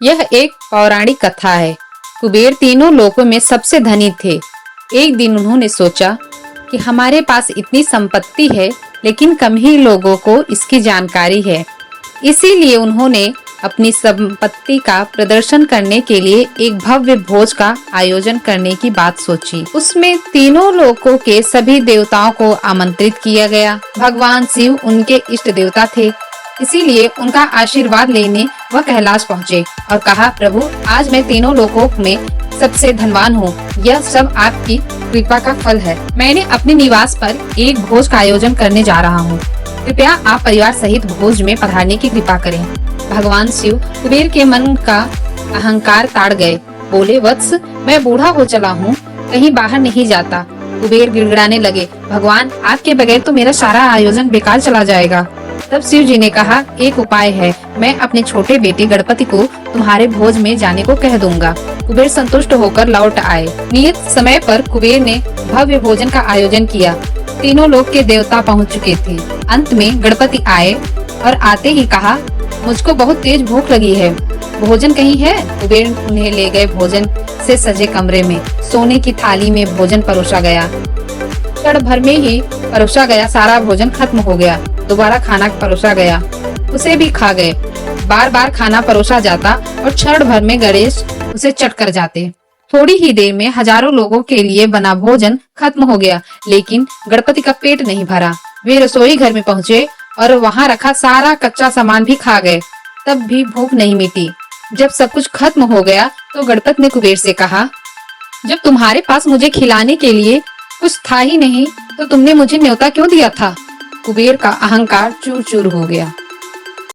यह एक पौराणिक कथा है। कुबेर तीनों लोकों में सबसे धनी थे। एक दिन उन्होंने सोचा कि हमारे पास इतनी संपत्ति है, लेकिन कम ही लोगों को इसकी जानकारी है। इसीलिए उन्होंने अपनी संपत्ति का प्रदर्शन करने के लिए एक भव्य भोज का आयोजन करने की बात सोची। उसमें तीनों लोकों के सभी देवताओं को आमंत्रित किया गया। भगवान शिव उनके इष्ट देवता थे, इसीलिए उनका आशीर्वाद लेने वह कैलाश पहुँचे और कहा, प्रभु, आज मैं तीनों लोकों में सबसे धनवान हूँ। यह सब आपकी कृपा का फल है। मैंने अपने निवास पर एक भोज का आयोजन करने जा रहा हूँ। कृपया आप परिवार सहित भोज में पधारने की कृपा करें। भगवान शिव कुबेर के मन का अहंकार ताड़ गए। बोले, वत्स, मैं बूढ़ा हो चला हूँ, कहीं बाहर नहीं जाता। कुबेर गिड़गिड़ाने लगे, भगवान, आपके बगैर तो मेरा सारा आयोजन बेकार चला जाएगा। तब शिव जी ने कहा, एक उपाय है, मैं अपने छोटे बेटे गणपति को तुम्हारे भोज में जाने को कह दूंगा। कुबेर संतुष्ट होकर लौट आए। नियत समय पर कुबेर ने भव्य भोजन का आयोजन किया। तीनों लोक के देवता पहुंच चुके थे। अंत में गणपति आए और आते ही कहा, मुझको बहुत तेज भूख लगी है, भोजन कहीं है? कुबेर उन्हें ले गए भोजन से सजे कमरे में। सोने की थाली में भोजन परोसा गया। क्षण भर में ही परोसा गया सारा भोजन खत्म हो गया। दोबारा खाना परोसा गया, उसे भी खा गए। बार बार खाना परोसा जाता और क्षण भर में गणेश उसे चट कर जाते। थोड़ी ही देर में हजारों लोगों के लिए बना भोजन खत्म हो गया, लेकिन गणपति का पेट नहीं भरा। वे रसोई घर में पहुँचे और वहाँ रखा सारा कच्चा सामान भी खा गए, तब भी भूख नहीं मिटी। जब सब कुछ खत्म हो गया तो गणपति ने कुबेर से कहा, जब तुम्हारे पास मुझे खिलाने के लिए कुछ था ही नहीं, तो तुमने मुझे न्योता क्यों दिया था? कुबेर का अहंकार चूर चूर हो गया।